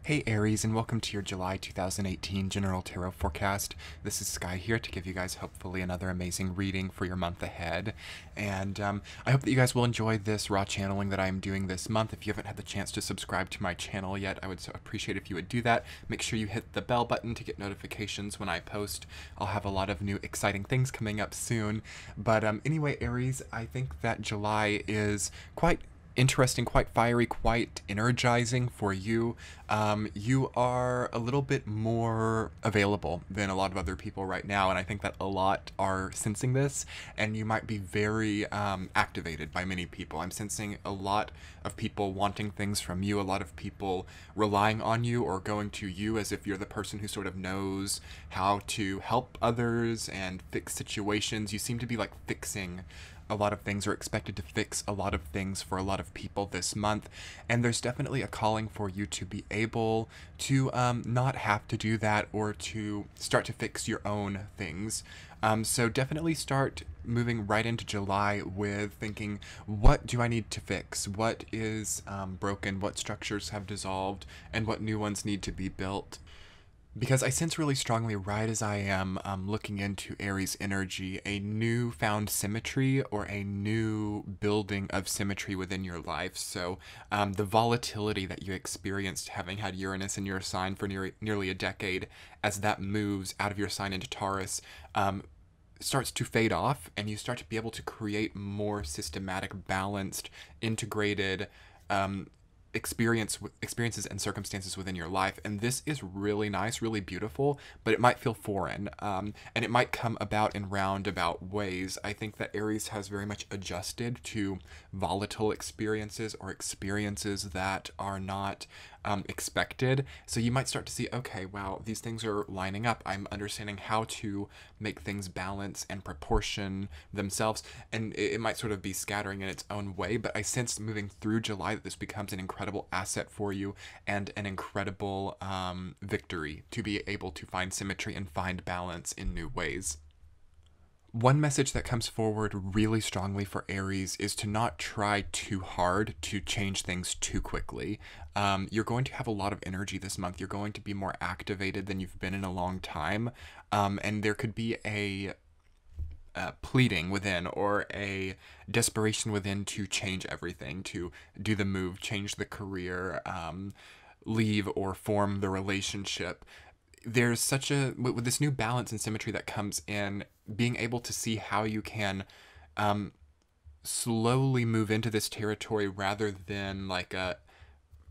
Hey Aries, and welcome to your July 2018 General Tarot Forecast. This is Sky here to give you guys hopefully another amazing reading for your month ahead. And I hope that you guys will enjoy this raw channeling that I'm doing this month. If you haven't had the chance to subscribe to my channel yet, I would so appreciate if you would do that. Make sure you hit the bell button to get notifications when I post. I'll have a lot of new exciting things coming up soon. But anyway, Aries, I think that July is quite interesting, quite fiery, quite energizing for you. You are a little bit more available than a lot of other people right now, and I think that a lot are sensing this, and you might be very activated by many people. I'm sensing a lot of people wanting things from you, a lot of people relying on you or going to you as if you're the person who sort of knows how to help others and fix situations. You seem to be like fixing a lot of things, or expected to fix a lot of things for a lot of people this month, and there's definitely a calling for you to be able to not have to do that, or to start to fix your own things. So definitely start moving right into July with thinking, what do I need to fix? What is broken? What structures have dissolved? And what new ones need to be built? Because I sense really strongly, right as I am looking into Aries energy, a newfound symmetry or a new building of symmetry within your life. So the volatility that you experienced having had Uranus in your sign for nearly a decade, as that moves out of your sign into Taurus, starts to fade off, and you start to be able to create more systematic, balanced, integrated experiences and circumstances within your life. And this is really nice, really beautiful, but it might feel foreign, and it might come about in roundabout ways. I think that Aries has very much adjusted to volatile experiences, or experiences that are not expected. So you might start to see, okay, wow, these things are lining up. I'm understanding how to make things balance and proportion themselves, and it might sort of be scattering in its own way, but I sense moving through July that this becomes an incredible asset for you, and an incredible victory to be able to find symmetry and find balance in new ways. One message that comes forward really strongly for Aries is to not try too hard to change things too quickly. You're going to have a lot of energy this month. You're going to be more activated than you've been in a long time. And there could be a pleading within, or a desperation within, to change everything, to do the move, change the career, leave or form the relationship. There's such a, with this new balance and symmetry that comes in, being able to see how you can slowly move into this territory, rather than like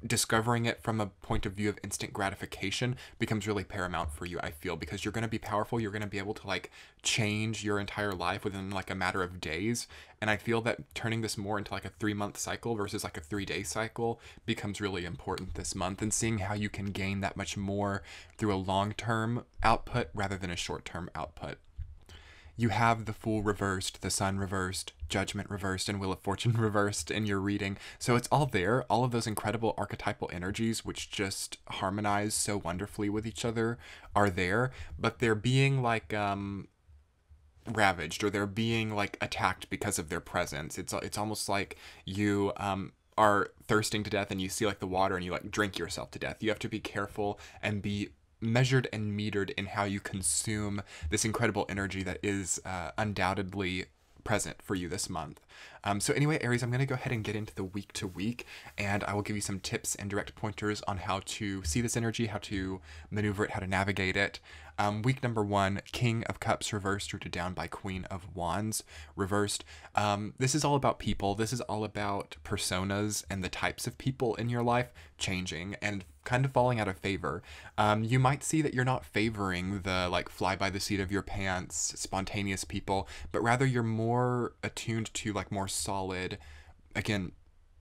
discovering it from a point of view of instant gratification, becomes really paramount for you, I feel, because you're going to be powerful. You're going to be able to like change your entire life within like a matter of days. And I feel that turning this more into like a 3-month cycle versus like a 3-day cycle becomes really important this month, and seeing how you can gain that much more through a long-term output rather than a short-term output. You have the Fool reversed, the Sun reversed, Judgment reversed, and Wheel of Fortune reversed in your reading. So it's all there. All of those incredible archetypal energies, which just harmonize so wonderfully with each other, are there, but they're being like ravaged, or they're being like attacked because of their presence. It's almost like you are thirsting to death, and you see like the water, and you like drink yourself to death. You have to be careful and be measured and metered in how you consume this incredible energy that is undoubtedly present for you this month. So anyway, Aries, I'm going to go ahead and get into the week to week, and I will give you some tips and direct pointers on how to see this energy, how to maneuver it, how to navigate it. Week number 1, King of Cups reversed, rooted down by Queen of Wands reversed. This is all about people. This is all about personas and the types of people in your life changing and kind of falling out of favor. You might see that you're not favoring the like fly by the seat of your pants, spontaneous people, but rather you're more attuned to like more solid, again,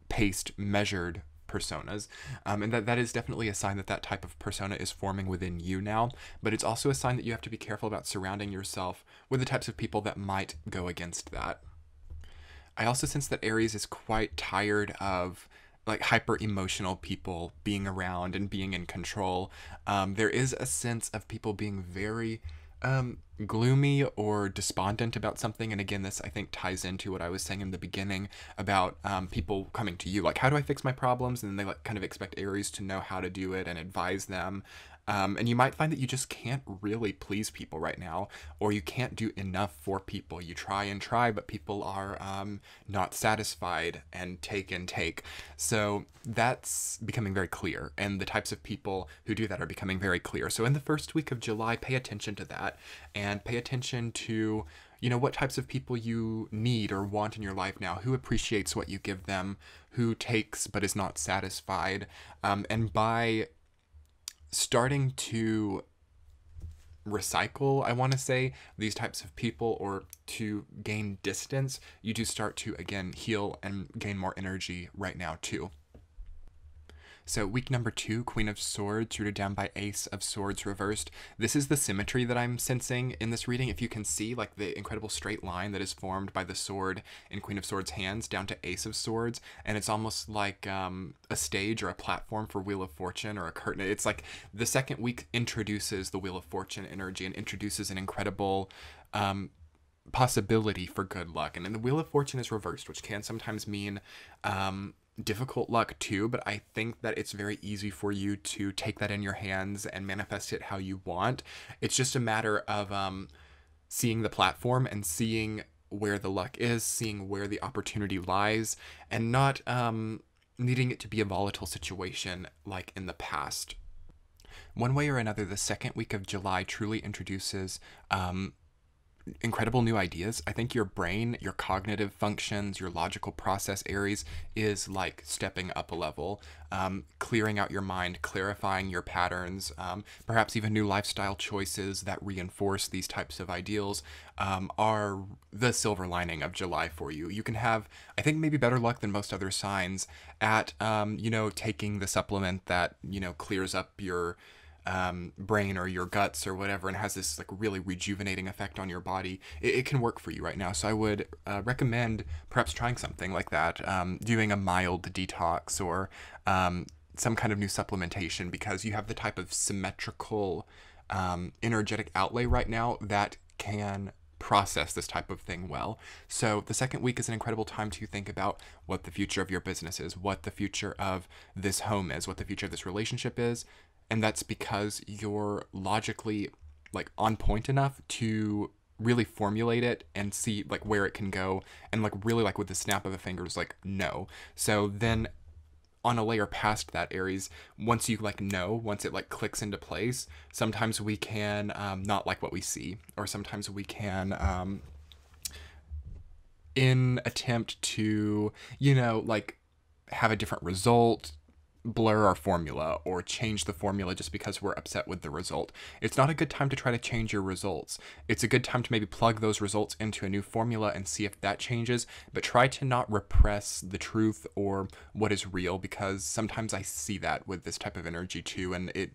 paced, measured personas. And that is definitely a sign that that type of persona is forming within you now, but it's also a sign that you have to be careful about surrounding yourself with the types of people that might go against that. I also sense that Aries is quite tired of like hyper emotional people being around and being in control. There is a sense of people being very Gloomy or despondent about something. And again, this I think ties into what I was saying in the beginning about people coming to you, like, how do I fix my problems? And then they like kind of expect Aries to know how to do it and advise them. And you might find that you just can't really please people right now, or you can't do enough for people. You try and try, but people are not satisfied and take and take. So that's becoming very clear. And the types of people who do that are becoming very clear. So in the first week of July, pay attention to that and pay attention to, you know, what types of people you need or want in your life now, who appreciates what you give them, who takes but is not satisfied. And by starting to recycle, I want to say, these types of people, or to gain distance, you do start to, again, heal and gain more energy right now too. So week number 2, Queen of Swords, rooted down by Ace of Swords reversed. This is the symmetry that I'm sensing in this reading. If you can see, like, the incredible straight line that is formed by the sword in Queen of Swords hands down to Ace of Swords, and it's almost like a stage or a platform for Wheel of Fortune or a curtain. It's like the second week introduces the Wheel of Fortune energy and introduces an incredible possibility for good luck. And then the Wheel of Fortune is reversed, which can sometimes mean difficult luck too, but I think that it's very easy for you to take that in your hands and manifest it how you want. It's just a matter of seeing the platform and seeing where the luck is, seeing where the opportunity lies, and not needing it to be a volatile situation like in the past. One way or another, the second week of July truly introduces incredible new ideas. I think your brain, your cognitive functions, your logical process, Aries, is like stepping up a level, clearing out your mind, clarifying your patterns, perhaps even new lifestyle choices that reinforce these types of ideals are the silver lining of July for you. You can have, I think, maybe better luck than most other signs at, taking the supplement that, clears up your brain or your guts or whatever, and has this like really rejuvenating effect on your body. It can work for you right now. So I would recommend perhaps trying something like that, doing a mild detox or some kind of new supplementation, because you have the type of symmetrical energetic outlay right now that can process this type of thing well. So the second week is an incredible time to think about what the future of your business is, what the future of this home is, what the future of this relationship is. And that's because you're logically like on point enough to really formulate it and see like where it can go, and like really like with the snap of a fingers, like no. So then on a layer past that, Aries, once you like know, once it like clicks into place, sometimes we can not like what we see, or sometimes we can in attempt to, like have a different result, blur our formula or change the formula just because we're upset with the result. It's not a good time to try to change your results. It's a good time to maybe plug those results into a new formula and see if that changes, but try to not repress the truth or what is real, because sometimes I see that with this type of energy too, and it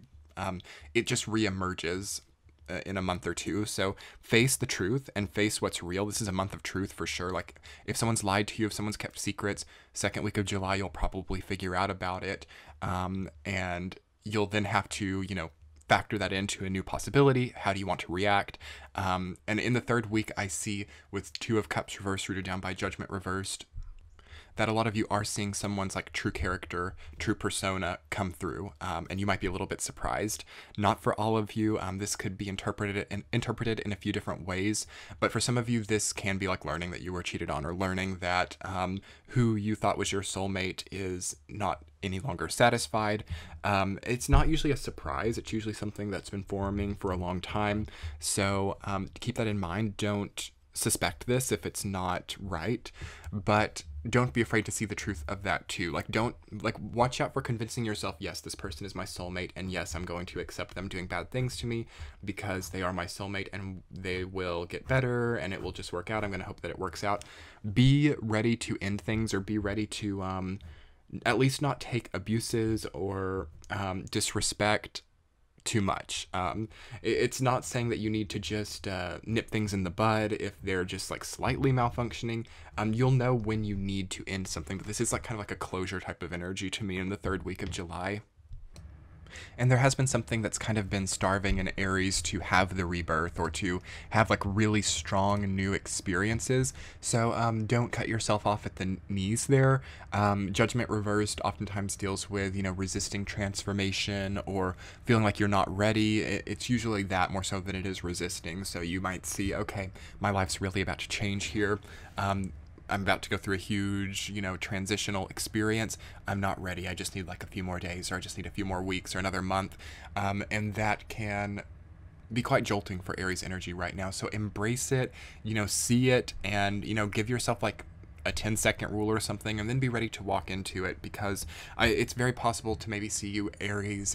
just reemerges in a month or two. So face the truth and face what's real. This is a month of truth for sure. Like if someone's lied to you, if someone's kept secrets, second week of July, you'll probably figure out about it. And you'll then have to, factor that into a new possibility. How do you want to react? And in the third week, I see with Two of Cups reversed, rooted down by Judgment reversed, that a lot of you are seeing someone's like true character, true persona come through, and you might be a little bit surprised. Not for all of you. This could be interpreted in a few different ways, but for some of you, this can be like learning that you were cheated on, or learning that who you thought was your soulmate is not any longer satisfied. It's not usually a surprise. It's usually something that's been forming for a long time. So keep that in mind. Don't suspect this if it's not right, but don't be afraid to see the truth of that too. Watch out for convincing yourself, yes, this person is my soulmate, and yes, I'm going to accept them doing bad things to me because they are my soulmate, and they will get better and it will just work out. I'm going to hope that it works out. Be ready to end things, or be ready to at least not take abuses or disrespect too much. It's not saying that you need to just nip things in the bud if they're just like slightly malfunctioning. You'll know when you need to end something, but this is like kind of like a closure type of energy to me in the third week of July. and there has been something that's kind of been starving in Aries to have the rebirth or to have like really strong new experiences. So don't cut yourself off at the knees there. Judgment reversed oftentimes deals with, you know, resisting transformation or feeling like you're not ready. It's usually that more so than it is resisting. So you might see, okay, my life's really about to change here. I'm about to go through a huge, you know, transitional experience. I'm not ready. I just need like a few more days, or I just need a few more weeks or another month. And that can be quite jolting for Aries energy right now. So embrace it, you know, see it, and, you know, give yourself like a 10-second rule or something, and then be ready to walk into it, because it's very possible to maybe see you, Aries,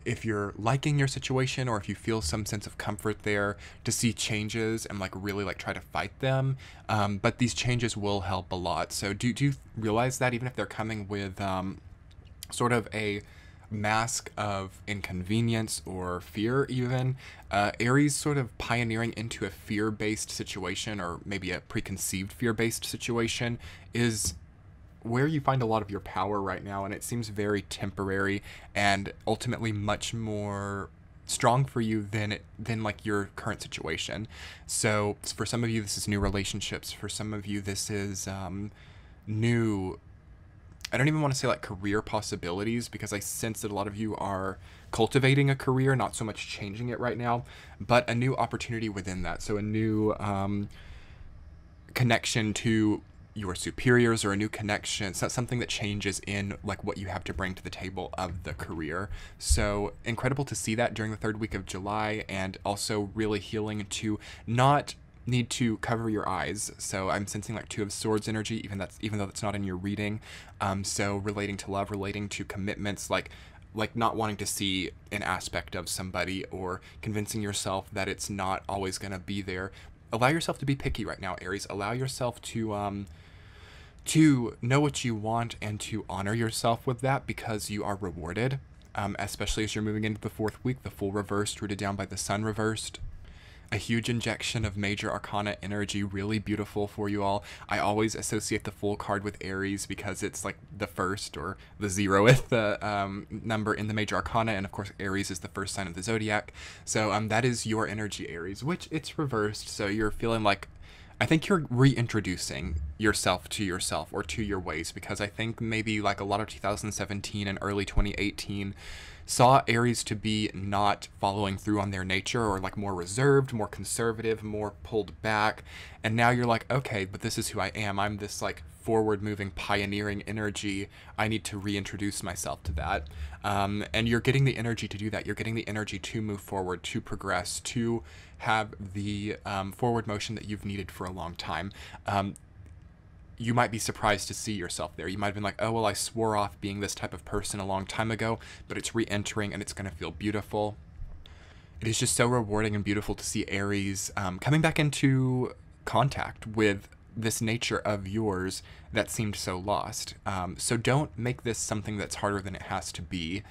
if you're liking your situation or if you feel some sense of comfort there, to see changes and like really like try to fight them. But these changes will help a lot. So do you realize that even if they're coming with sort of a mask of inconvenience or fear even, Aries sort of pioneering into a fear-based situation, or maybe a preconceived fear-based situation, is where you find a lot of your power right now, and it seems very temporary and ultimately much more strong for you than like your current situation. So for some of you this is new relationships, for some of you this is new, I don't even want to say like career possibilities, because I sense that a lot of you are cultivating a career, not so much changing it right now, but a new opportunity within that. So a new connection to your superiors, or a new connection. It's not something that changes in like what you have to bring to the table of the career. So incredible to see that during the 3rd week of July, and also really healing to not need to cover your eyes. So I'm sensing like 2 of Swords energy, even though that's not in your reading. So relating to love, relating to commitments, like not wanting to see an aspect of somebody, or convincing yourself that it's not always going to be there. Allow yourself to be picky right now, Aries. Allow yourself to know what you want and to honor yourself with that, because you are rewarded, especially as you're moving into the 4th week, the Fool reversed, rooted down by the Sun reversed. A huge injection of major arcana energy, really beautiful for you all. I always associate the Fool card with Aries because it's like the first or the 0th number in the major arcana, and of course Aries is the first sign of the zodiac. So that is your energy, Aries, which it's reversed. So you're feeling like, I think you're reintroducing yourself or to your ways, because I think maybe like a lot of 2017 and early 2018 saw Aries to be not following through on their nature, or like more reserved, more conservative, more pulled back. And now you're like, okay, but this is who I am. I'm this like forward moving, pioneering energy. I need to reintroduce myself to that. And you're getting the energy to do that. You're getting the energy to move forward, to progress, to have the forward motion that you've needed for a long time. You might be surprised to see yourself there. You might have been like, oh, well, I swore off being this type of person a long time ago, but it's re-entering and it's going to feel beautiful. It is just so rewarding and beautiful to see Aries coming back into contact with this nature of yours that seemed so lost. So don't make this something that's harder than it has to be,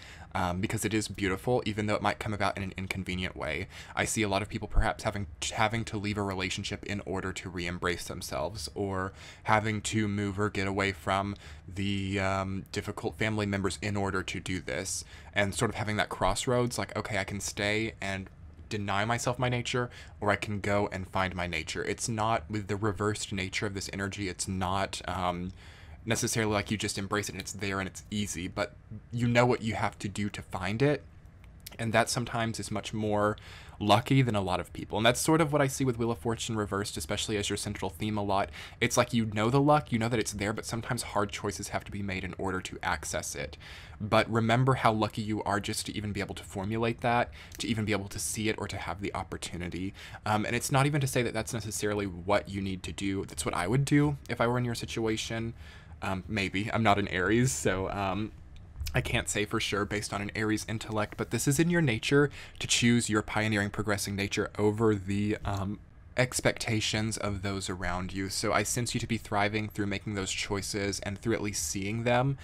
because it is beautiful, even though it might come about in an inconvenient way. I see a lot of people perhaps having to leave a relationship in order to re-embrace themselves, or having to move or get away from the difficult family members in order to do this, and sort of having that crossroads, like, okay, I can stay and deny myself my nature, or I can go and find my nature. It's not, with the reversed nature of this energy, it's not necessarily like you just embrace it and it's there and it's easy, but you know what you have to do to find it. And that sometimes is much more lucky than a lot of people. And that's sort of what I see with Wheel of Fortune reversed, especially as your central theme a lot. It's like, you know the luck, you know that it's there, but sometimes hard choices have to be made in order to access it. But remember how lucky you are just to even be able to formulate that, to even be able to see it, or to have the opportunity. And it's not even to say that that's necessarily what you need to do. That's what I would do if I were in your situation. Maybe. I'm not an Aries, so I can't say for sure based on an Aries intellect, but this is in your nature to choose your pioneering, progressing nature over the expectations of those around you. So I sense you to be thriving through making those choices and through at least seeing them,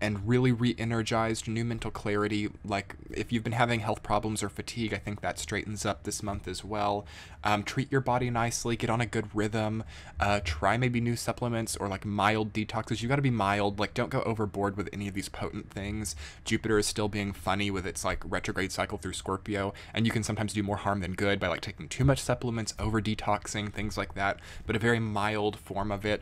and really re-energized, new mental clarity. Like if you've been having health problems or fatigue, I think that straightens up this month as well. Treat your body nicely, get on a good rhythm, try maybe new supplements or like mild detoxes. You got to be mild, like don't go overboard with any of these potent things. Jupiter is still being funny with its like retrograde cycle through Scorpio, and you can sometimes do more harm than good by like taking too much supplements, over detoxing, things like that. But a very mild form of it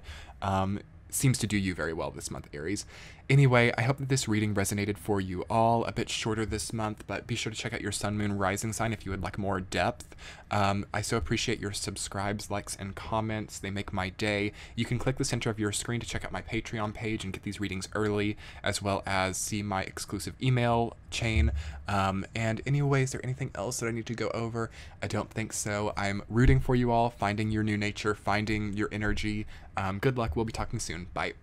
seems to do you very well this month, Aries. Anyway, I hope that this reading resonated for you all. A bit shorter this month, but be sure to check out your sun, moon, rising sign if you would like more depth. I so appreciate your subscribes, likes, and comments. They make my day. You can click the center of your screen to check out my Patreon page and get these readings early, as well as see my exclusive email chain. And anyway, is there anything else that I need to go over? I don't think so. I'm rooting for you all, finding your new nature, finding your energy. Good luck. We'll be talking soon. Bye.